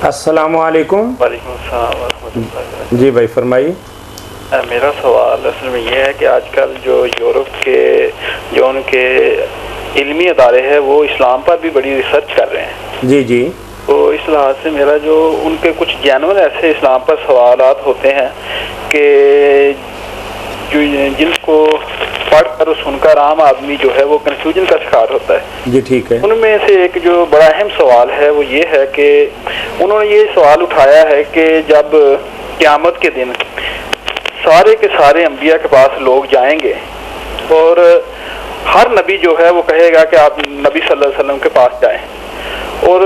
السلام علیکم۔ وعلیکم السلام ورحمۃ اللہ وبرکاتہ۔ جی بھائی فرمائیے۔ میرا سوال اصل میں یہ ہے کہ آج کل جو یورپ کے جو ان کے علمی ادارے ہیں وہ اسلام پر بھی بڑی ریسرچ کر رہے ہیں۔ جی جی۔ تو اس لحاظ سے میرا جو ان کے کچھ جینون ایسے اسلام پر سوالات ہوتے ہیں کہ جن کو پڑھ کر سن کر عام آدمی جو ہے وہ کنفیوژن کا شکار ہوتا ہے۔ جی ٹھیک ہے۔ ان میں سے ایک جو بڑا اہم سوال ہے وہ یہ ہے کہ انہوں نے یہ سوال اٹھایا ہے کہ جب قیامت کے دن سارے کے سارے انبیاء کے پاس لوگ جائیں گے اور ہر نبی جو ہے وہ کہے گا کہ آپ نبی صلی اللہ علیہ وسلم کے پاس جائیں، اور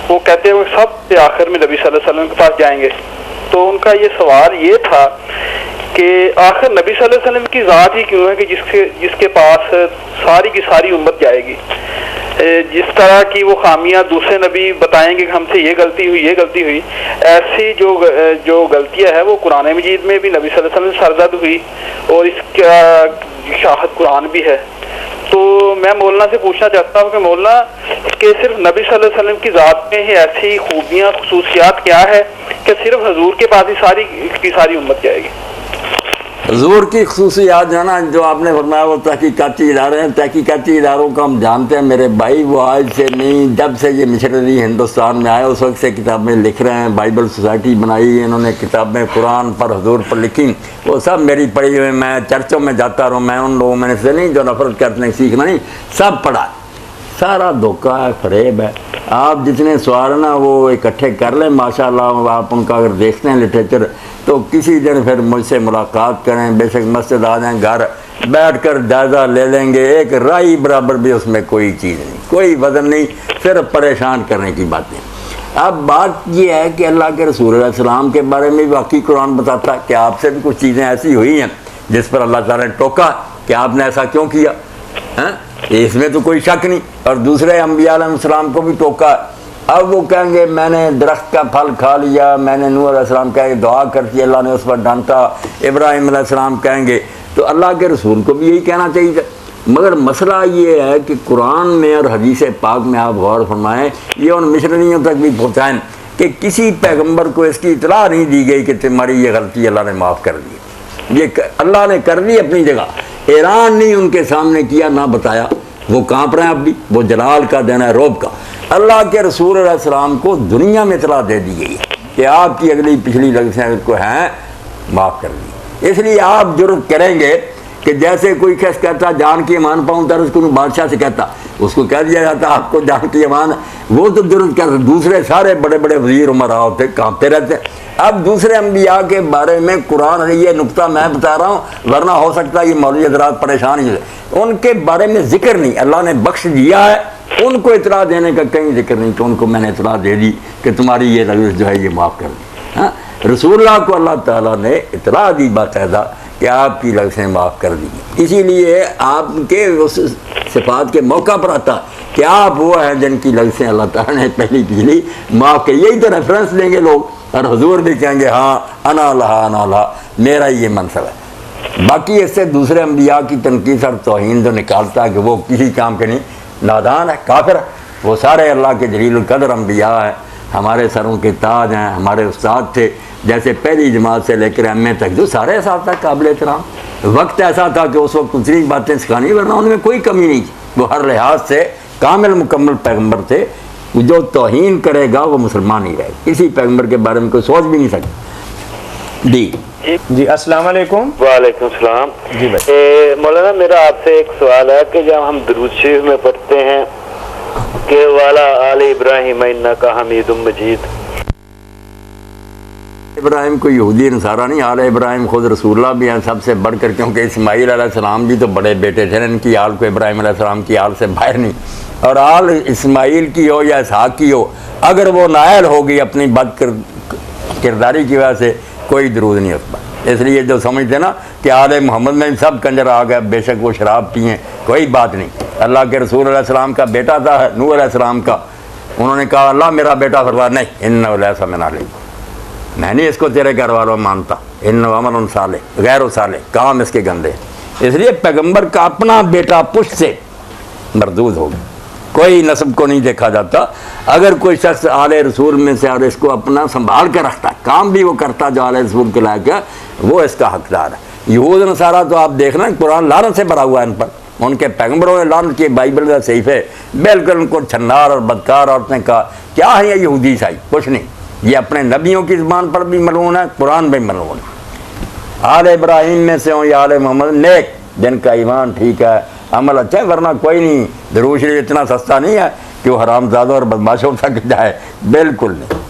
وہ کہتے ہوئے سب سے آخر میں نبی صلی اللہ علیہ وسلم کے پاس جائیں گے۔ تو ان کا یہ سوال یہ تھا کہ آخر نبی صلی اللہ علیہ وسلم کی ذات ہی کیوں ہے کہ جس کے پاس ساری کی ساری امت جائے گی؟ جس طرح کی وہ خامیاں دوسرے نبی بتائیں گے کہ ہم سے یہ غلطی ہوئی، ایسی جو غلطیاں ہے وہ قرآن مجید میں بھی نبی صلی اللہ علیہ وسلم سے سرزد ہوئی اور اس کا شاہد قرآن بھی ہے۔ تو میں مولانا سے پوچھنا چاہتا ہوں کہ مولانا کہ صرف نبی صلی اللہ علیہ وسلم کی ذات میں ہی ایسی خوبیاں خصوصیات کیا ہے کہ صرف حضور کے پاس ہی کی ساری امت جائے گی؟ حضور کی خصوصیات جو ہے نا، جو آپ نے فرمایا وہ تحقیقاتی ادارے ہیں۔ تحقیقاتی اداروں کو ہم جانتے ہیں میرے بھائی، وہ آج سے نہیں، جب سے یہ مشنری ہندوستان میں آئے اس وقت سے کتابیں لکھ رہے ہیں۔ بائبل سوسائٹی بنائی، انہوں نے کتابیں قرآن پر حضور پر لکھی، وہ سب میری پڑھی ہوئی۔ میں چرچوں میں جاتا رہا، میں ان لوگوں میں سے نہیں جو نفرت کرتے ہیں، سیکھنا نہیں، سب پڑھا۔ سارا دھوکہ ہے، فریب ہے۔ آپ جتنے سوال ہیں نا وہ اکٹھے کر لیں، ماشاءاللہ آپ ان کا اگر دیکھتے ہیں لٹریچر تو کسی دن پھر مجھ سے ملاقات کریں، بے شک مسجد آ جائیں، گھر بیٹھ کر جائزہ لے لیں گے۔ ایک رائی برابر بھی اس میں کوئی چیز نہیں، کوئی وزن نہیں، صرف پریشان کرنے کی باتیں۔ اب بات یہ ہے کہ اللہ کے رسول علیہ السلام کے بارے میں واقعی قرآن بتاتا ہے کہ آپ سے بھی کچھ چیزیں ایسی ہوئی ہیں جس پر اللہ تعالیٰ نے ٹوکا کہ آپ نے ایسا کیوں کیا، اس میں تو کوئی شک نہیں۔ اور دوسرے انبیاء علیہ السلام کو بھی ٹوکا۔ اب وہ کہیں گے میں نے درخت کا پھل کھا لیا، میں نے نوح علیہ السلام کہیں گے دعا کرتی، اللہ نے اس پر ڈانٹا، ابراہیم علیہ السلام کہیں گے، تو اللہ کے رسول کو بھی یہی کہنا چاہیے تھا۔ مگر مسئلہ یہ ہے کہ قرآن میں اور حدیث پاک میں آپ غور فرمائیں، یہ ان مشنریوں تک بھی پہنچائیں کہ کسی پیغمبر کو اس کی اطلاع نہیں دی گئی کہ تمہاری یہ غلطی اللہ نے معاف کر دی۔ یہ اللہ نے کر دی اپنی جگہ، اعلان نہیں ان کے سامنے کیا، نہ بتایا، وہ کانپ رہے ہیں اب بھی، وہ جلال کا دن ہے، روب کا۔ اللہ کے رسول علیہ السلام کو دنیا میں اطلاع دے دی گئی کہ آپ کی اگلی پچھلی لغزیں کو ہیں معاف کر دی۔ اس لیے آپ جرت کریں گے کہ جیسے کوئی شخص کہتا جان کی امان پاؤں تر اس کو بادشاہ سے کہتا، اس کو کہہ دیا جاتا آپ کو جان کی امان، وہ تو جرت کرتا، دوسرے سارے بڑے بڑے وزیر عمرا ہوتے کانپتے رہتے۔ اب دوسرے انبیاء کے بارے میں قرآن، یہ نقطہ میں بتا رہا ہوں، ورنہ ہو سکتا ہے یہ مولوی حضرات پریشان ہی ہوئے، ان کے بارے میں ذکر نہیں، اللہ نے بخش دیا ہے، ان کو اطلاع دینے کا کہیں ذکر نہیں کہ ان کو میں نے اطلاع دے دی کہ تمہاری یہ لغزش جو ہے یہ معاف کر دی۔ رسول اللہ کو اللہ تعالیٰ نے اطلاع دی باقاعدہ کہ آپ کی لغزشیں معاف کر دی۔ اسی لیے آپ کے اس صفات کے موقع پر آتا کہ آپ وہ ہیں جن کی لغزشیں اللہ تعالیٰ نے پہلی پچھلی معاف کی۔ یہی تو ریفرنس دیں گے لوگ، اور حضور بھی کہیں گے ہاں انا لہا، میرا یہ منصب ہے۔ باقی اس سے دوسرے انبیاء کی تنقید اور توہین جو نکالتا ہے کہ وہ کسی کام کے نہیں، نادان ہے، کافر ہے، وہ سارے اللہ کے جلیل القدر انبیاء ہیں، ہمارے سروں کے تاج ہیں، ہمارے استاد تھے، جیسے پہلی جماعت سے لے کر ایم اے تک جو سارے اساتذہ قابل احترام۔ وقت ایسا تھا کہ اس وقت اتنی باتیں سکھانی، ورنہ ان میں کوئی کمی نہیں تھی، وہ ہر لحاظ سے کامل مکمل پیغمبر تھے۔ جو توہین کرے گا وہ مسلمان ہی رہے، کسی پیغمبر کے بارے میں کوئی سوچ بھی نہیں سکتا۔ جی السلام علیکم۔ وعلیکم السلام۔ جی بھائی مولانا میرا آپ سے ایک سوال ہے کہ جب ہم درود شریف میں پڑھتے ہیں کہ والا آل ابراہیم انک حمید مجید، ابراہیم کو یہودی نصارہ نہیں، آل ابراہیم خود رسول اللہ بھی ہیں سب سے بڑھ کر، کیونکہ اسماعیل علیہ السلام بھی تو بڑے بیٹے تھے، ان کی آل کو ابراہیم علیہ السلام کی آل سے باہر نہیں، اور آل اسماعیل کی ہو یا اسحاق کی ہو، اگر وہ نائل ہوگی اپنی بد کرداری کی وجہ سے کوئی درود نہیں ہوتا۔ اس لیے جو سمجھتے نا کہ آل محمد میں سب کنجر آ گئے، بے شک وہ شراب پئیں، کوئی بات نہیں۔ اللہ کے رسول علیہ السلام کا بیٹا تھا نوح علیہ السلام کا، انہوں نے کہا اللہ میرا بیٹا، فرمایا نہیں، انہ لیس من علی، میں نہیں اس کو تیرے گھر والوں مانتا، انہ عمل صالح غیر صالح، کام اس کے گندے۔ اس لیے پیغمبر کا اپنا بیٹا پشت سے مردود ہوگا، کوئی نسب کو نہیں دیکھا جاتا. اگر کوئی شخص آل رسول میں سے اور اس کو اپنا سنبھال کے رکھتا ہے, کام بھی وہ کرتا جو آل رسول کے لائق ہے, وہ اس کا حقدار ہے. یہود نصارہ تو آپ دیکھنا قرآن لعنت سے بھرا ہوا ہے ان پر, ان کے پیغمبروں نے لعنت کی, بائبل کا صحیفے بالکل ان کو چھنار اور بدکار عورتیں کہا. کیا ہے یہ یہودی عیسائی؟ کچھ نہیں. یہ اپنے نبیوں کی زبان پر بھی ملعون ہے, قرآن بھی ملعون ہے. آل ابراہیم میں سے ہوں یا آل محمد, نیک جن کا ایمان ٹھیک ہے, عمل اچھا ہے, ورنہ کوئی نہیں. درود شریف اتنا سستا نہیں ہے کہ وہ حرام زادوں اور بدماشوں تک جائے, بالکل نہیں.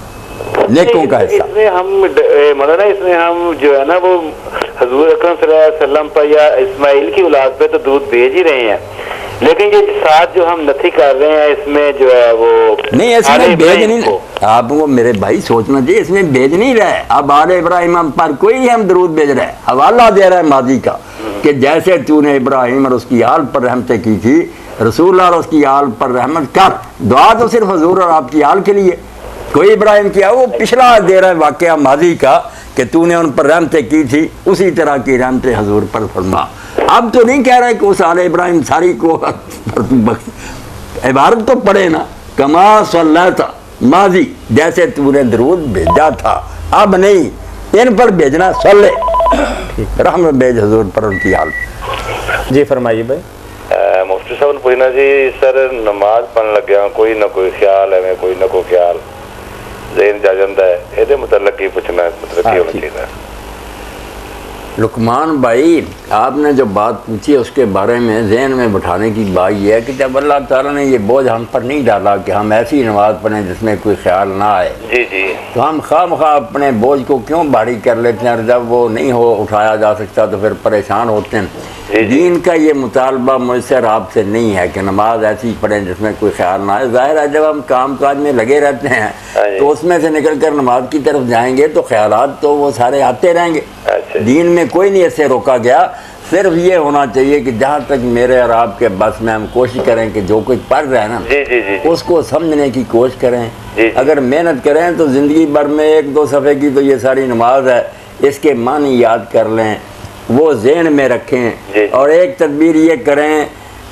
نیکوں کا حصہ. اس میں ہم مولانا اس میں ہم جو ہے نا وہ حضور اکرم صلی اللہ علیہ وسلم پر یا اسماعیل کی اولاد پہ تو دودھ بھیج ہی رہے ہیں, لیکن یہ ساتھ جو ہم نتھی کر رہے ہیں اس میں جو ہے وہ نہیں, اس میں بھیج نہیں. آپ کو میرے بھائی سوچنا چاہیے, اس میں بھیج نہیں رہے. اب آل ابراہیم پر کوئی ہم درود بھیج رہے ہیں, حوالہ دے رہا ہے ماضی کا کہ جیسے تو نے ابراہیم اور اس کی آل پر رحمتیں کی تھی, رسول اللہ اور اس کی آل پر رحمت کر. دعا تو صرف حضور اور آپ کی آل کے لیے, کوئی ابراہیم کیا, وہ پچھلا دے رہا ہے واقعہ ماضی کا کہ تو نے ان پر رحمتیں کی تھی, اسی طرح کی رحمتیں حضور پر فرما. اب تو نہیں کہہ رہے کہ اس آل ابراہیم ساری کو عبارت تو پڑھے نا, کما صلیت ماضی, جیسے تو نے درود بھیجا تھا. اب نہیں, ان پر بھیجنا صلی رحمت بھیج حضور پر ان کی حال. جی فرمائیے بھائی. مفتی صاحب نے پوچھنا جی سر نماز پڑھن لگیا کوئی نہ کوئی خیال ہے, کوئی نہ کوئی خیال ذہن جا جاتا ہے, یہ متعلق ہی پوچھنا ہے, مطلب کی ہونا چاہیے. لقمان بھائی آپ نے جو بات پوچھی اس کے بارے میں ذہن میں بٹھانے کی بات یہ ہے کہ جب اللہ تعالیٰ نے یہ بوجھ ہم پر نہیں ڈالا کہ ہم ایسی نماز پڑھیں جس میں کوئی خیال نہ آئے, جی جی, تو ہم خواہ مخواہ اپنے بوجھ کو کیوں بھاری کر لیتے ہیں, اور جب وہ نہیں ہو اٹھایا جا سکتا تو پھر پریشان ہوتے ہیں. دین کا یہ مطالبہ مجھ سے اور آپ سے نہیں ہے کہ نماز ایسی پڑھیں جس میں کوئی خیال نہ آئے. ظاہر ہے جب ہم کام کاج میں لگے رہتے ہیں تو اس میں سے نکل کر نماز کی طرف جائیں گے تو خیالات تو وہ سارے آتے رہیں گے. دین میں کوئی نہیں ایسے روکا گیا, صرف یہ ہونا چاہیے کہ جہاں تک میرے اور آپ کے بس میں ہم کوشش کریں کہ جو کچھ پڑھ رہے ہیں نا اس کو سمجھنے کی کوشش کریں. اگر محنت کریں تو زندگی بھر میں 1-2 صفحے کی تو یہ ساری نماز ہے, اس کے معنی یاد کر لیں, وہ ذہن میں رکھیں. اور ایک تدبیر یہ کریں,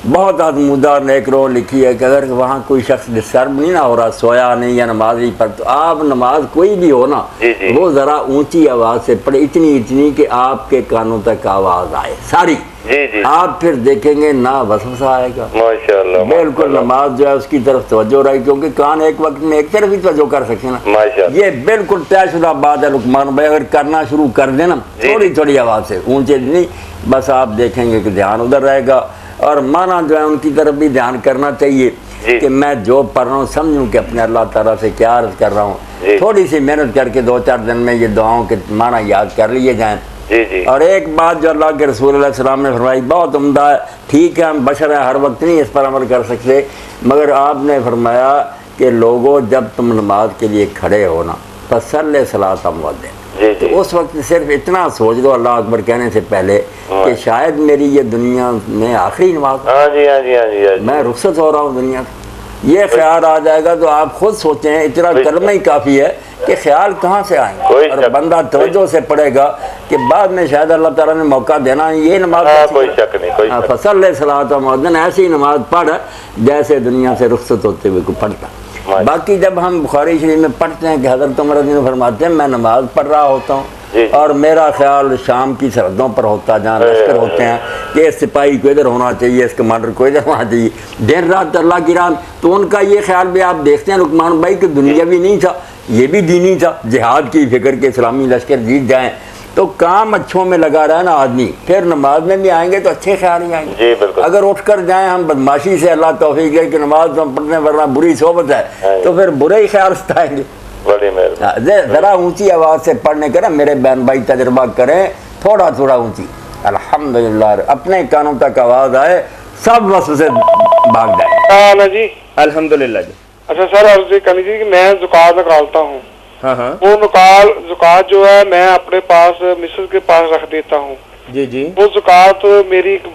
بہت آزمودہ اور نیک رو لکھی ہے کہ اگر وہاں کوئی شخص ڈسٹرب نہیں نہ ہو رہا, سویا نہیں یا نماز نہیں پڑھ, تو آپ نماز کوئی بھی ہو نا وہ ذرا اونچی آواز سے پڑھے, اتنی کہ آپ کے کانوں تک آواز آئے ساری. آپ پھر دیکھیں گے نہ وسوسہ آئے گا, بالکل نماز جو ہے اس کی طرف توجہ رہے, کیونکہ کان ایک وقت میں ایک طرف ہی توجہ کر سکتے نا. یہ بالکل طے شدہ بات ہے لقمان بھائی, اگر کرنا شروع کر دیں نا تھوڑی آواز سے, اونچے نہیں, بس آپ دیکھیں گے کہ دھیان ادھر رہے گا. اور مانا جو ہے ان کی طرف بھی دھیان کرنا چاہیے کہ میں جو پڑھ رہا ہوں سمجھوں کہ اپنے اللہ تعالیٰ سے کیا عرض کر رہا ہوں. تھوڑی سی محنت کر کے 2-4 دن میں یہ دعاؤں کے مانا یاد کر لیے جائیں. اور ایک بات جو اللہ کے رسول علیہ السلام نے فرمائی بہت عمدہ ہے. ٹھیک ہے ہم بشر ہیں, ہر وقت نہیں اس پر عمل کر سکتے, مگر آپ نے فرمایا کہ لوگوں جب تم نماز کے لیے کھڑے ہو نا فصلی صلاۃ مؤذن, تو اس وقت صرف اتنا سوچ لو اللہ اکبر کہنے سے پہلے کہ شاید میری یہ دنیا میں آخری نماز, میں رخصت ہو رہا ہوں دنیا سے. یہ خیال آ جائے گا تو آپ خود سوچیں, اتنا کلمہ ہی کافی ہے کہ خیال کہاں سے آئیں گے, اور بندہ توجہ سے پڑھے گا کہ بعد میں شاید اللہ تعالیٰ نے موقع دینا یہ نماز. فصلی صلاۃ مؤذن, ایسی نماز پڑھ جیسے دنیا سے رخصت ہوتے ہوئے کو پڑھتا. باقی جب ہم بخاری شریف میں پڑھتے ہیں کہ حضرت عمر رضی اللہ عنہ فرماتے ہیں میں نماز پڑھ رہا ہوتا ہوں اور میرا خیال شام کی سرحدوں پر ہوتا, جہاں لشکر ہوتے ہیں کہ اس سپاہی کو ادھر ہونا چاہیے, اس کمانڈر کو ادھر ہونا چاہیے, دن رات اللہ کی راہ, تو ان کا یہ خیال بھی آپ دیکھتے ہیں لقمان بھائی کہ دنیا بھی نہیں تھا, یہ بھی دینی تھا, جہاد کی فکر کے اسلامی لشکر جیت جائیں. تو کام اچھوں میں لگا رہا ہے نا آدمی, پھر نماز میں بھی آئیں گے تو اچھے خیال ہی آئیں گے. اگر اٹھ کر جائیں ہم بدماشی سے, اللہ توفیق دے کہ نماز تو ہم پڑھنے ورنہ بری صحبت ہے, تو پھر برے ہی خیال ستائیں گے. ذرا اونچی آواز سے پڑھنے کا نا میرے بہن بھائی تجربہ کریں, تھوڑا اونچی, الحمدللہ اپنے کانوں تک آواز آئے, سب وسوسے بھاگ جائیں. جی الحمدللہ. جی اچھا سر عرض کرنی تھی کہ میں زکوٰۃ نکالتا ہوں, ہاں وہ زکوٰۃ جو ہے میں اپنے پاس مسز کے پاس رکھ دیتا ہوں. جی وہ زکوٰۃ میری ایک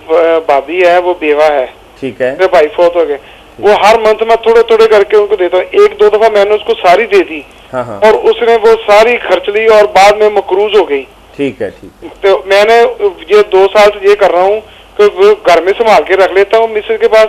بھابھی ہے, وہ بیوہ ہے, ٹھیک ہے, میرے بھائی فوت ہو گئے, وہ ہر منتھ میں تھوڑے کر کے ان کو دیتا ہوں. 1-2 دفعہ میں نے اس کو ساری دے دی اور اس نے وہ ساری خرچ لی اور بعد میں مقروض ہو گئی. ٹھیک ہے. تو میں نے یہ 2 سال سے یہ کر رہا ہوں کہ گھر میں سنبھال کے رکھ لیتا ہوں مسز کے پاس,